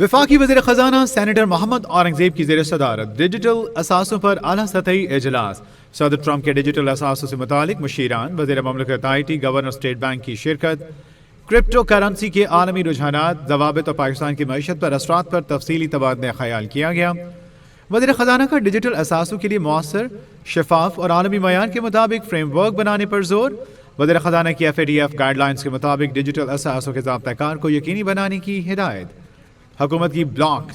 वफाकी वज़ीर ख़ज़ाना सेनेटर मोहम्मद औरंगज़ेब की ज़ेर सदारत डिजिटल असासों पर आला सतही इजलास। सदर ट्रंप के डिजिटल असासों से मुतालिक मुशीरान, वज़ीर ममलकत IT, गवर्नर स्टेट बैंक की शिरकत, क्रिप्टो करेंसी के आलमी रुझानात, ज़वाबित और पाकिस्तान की मईशत पर असरात पर तफसीली तबादला ख़याल किया गया। वज़ीर ख़ज़ाना का डिजिटल असासों के लिए मौसर, शफाफ और आलमी मयार के मुताबिक फ्रेमवर्क बनाने पर जोर। वज़ीर ख़ज़ाना की FATF गाइडलाइंस के मुताबिक डिजिटल असासों के ज़ाब्ता-कार को यकीनी बनाने की हिदायत। हुकूमत की ब्लॉक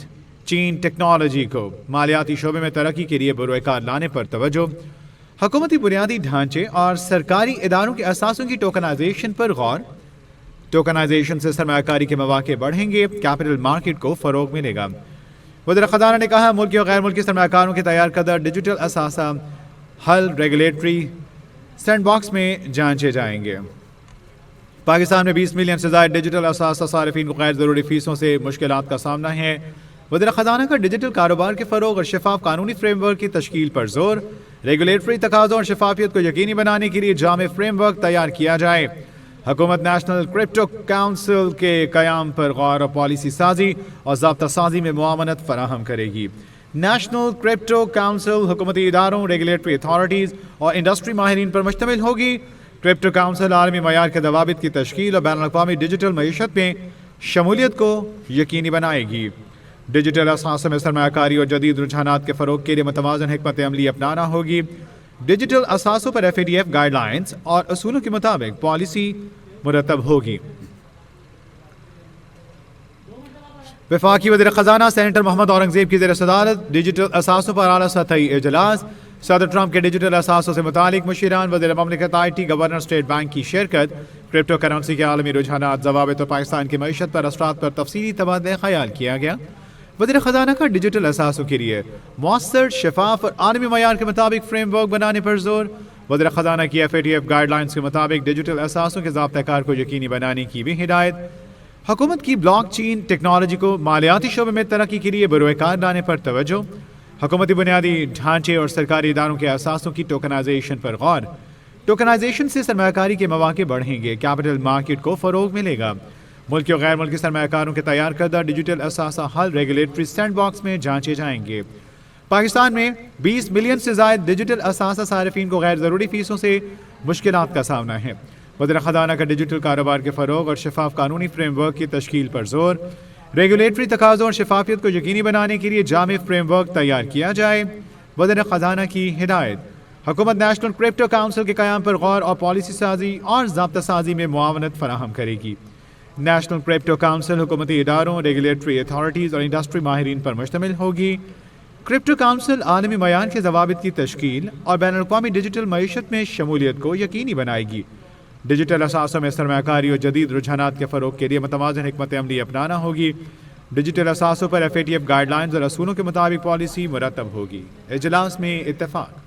चेन टेक्नोलॉजी को मालियाती शोबे में तरक्की के लिए बुरोकार लाने पर तवज्जो। हुकूमती बुनियादी ढांचे और सरकारी इदारों के असासों की टोकनाइजेशन पर गौर। टोकनाइजेशन से सरमायाकारी के मौके बढ़ेंगे, कैपिटल मार्केट को फरोग मिलेगा। वज़ीर ख़ज़ाना ने कहा, मुल्की और गैर मुल्की सरमायाकारों के तैयार करदा डिजिटल असासा हल रेगुलेटरी सैंडबॉक्स में जांचे जाएंगे। पाकिस्तान में 20 मिलियन से ज़ायद डिजिटल असासा सारिफीन को गैर ज़रूरी फीसों से मुश्किलात का सामना है। वज़ीर ख़ज़ाना का डिजिटल कारोबार के फ़रोग और शफाफ कानूनी फ्रेमवर्क की तश्कील पर जोर। रेगुलेटरी तकाज़ों और शफाफियत को यकीनी बनाने के लिए जामे फ्रेमवर्क तैयार किया जाए। हुकूमत नेशनल क्रिप्टो काउंसिल के क़याम पर गौर और पॉलिसी साजी और ज़ाब्ता साजी में मुआवनत फराहम करेगी। नेशनल क्रिप्टो काउंसिल हुकूमती इदारों, रेगुलेटरी अथॉरिटीज़ और इंडस्ट्री माहिरीन पर मुश्तमिल होगी। क्रिप्टो काउंसिल आलमी मयार के दवाबित की तश्कील और बैनुल-अक़वामी डिजिटल मईशत में शमूलियत को यकीनी बनाएगी। डिजिटल असासों में सरमायाकारी और जदीद रुझानात के फ़रोग के लिए मुतवाज़न हिकमत अमली अपनाना होगी। डिजिटल असासों पर FATF गाइडलाइंस और असूलों के मुताबिक पॉलिसी मुरतब होगी। वफाकी वज़ीर ख़ज़ाना सेनेटर मोहम्मद औरंगज़ेब की ज़ेर सदारत डिजिटल असासों पर आला सतही इजलास। सदर ट्रंप के डिजिटल असासों से मुतालिक मुशीरान, वज़ीर ममलकत IT, गवर्नर स्टेट बैंक की शिरकत, क्रिप्टो करेंसी के आलमी रुझानात, ज़वाबित और पाकिस्तान की मईशत पर असरात पर तफसीली तबादला ख़याल किया गया। वज़ीर ख़ज़ाना का डिजिटल असासों के लिए मौसर, शफाफ और आलमी मयार के मुताबिक फ्रेमवर्क बनाने पर जोर। वज़ीर ख़ज़ाना की FATF गाइडलाइंस के मुताबिक डिजिटल असासों के ज़ाब्ता-कार को यकीनी बनाने की भी हिदायत। हुकूमत की ब्लॉक चेन टेक्नोलॉजी को मालियाती शोबे में तरक्की के लिए बुरोकार लाने पर तवज्जो। हुकूमती बुनियादी ढांचे और सरकारी इदारों के असासों की टोकनाइजेशन पर गौर। टोकनाइजेशन से सरमायाकारी के मौके बढ़ेंगे, कैपिटल मार्केट को फरोग मिलेगा। मुल्की और गैर मुल्की सरमायाकारों के तैयार करदा डिजिटल असासा हल रेगुलेटरी सैंडबॉक्स में जांचे जाएंगे। पाकिस्तान में 20 मिलियन से ज़ायद डिजिटल असासा सारिफीन को गैर ज़रूरी फीसों से मुश्किलात का सामना है। वज़ीर ख़ज़ाना का डिजिटल कारोबार के फ़रोग और शफाफ कानूनी फ्रेमवर्क की तश्कील पर जोर। रेगुलेटरी तकाज़ों और शफाफियत को यकीनी बनाने के लिए जामे फ्रेमवर्क तैयार किया जाए। वज़ीर ख़ज़ाना की हिदायत। हुकूमत नेशनल क्रिप्टो काउंसिल के क़याम पर गौर और पॉलिसी साजी और ज़ाब्ता साजी में मुआवनत फराहम करेगी। नेशनल क्रिप्टो काउंसिल हुकूमती इदारों, रेगुलेटरी अथॉरिटीज़ और इंडस्ट्री माहिरीन पर मुश्तमिल होगी। क्रिप्टो काउंसिल आलमी मयार के ज़वाबित की तश्कील और बैनुल-अक़वामी डिजिटल मईशत में शमूलियत को यकीनी बनाएगी। डिजिटल असासों में सरमायाकारी और जदीद रुझानात के फ़रोग के लिए मुतवाज़न हिकमत अमली अपनाना होगी। डिजिटल असासों पर FATF गाइडलाइंस और असूलों के मुताबिक पॉलिसी मुरतब होगी। इजलास में इत्तफ़ाक़।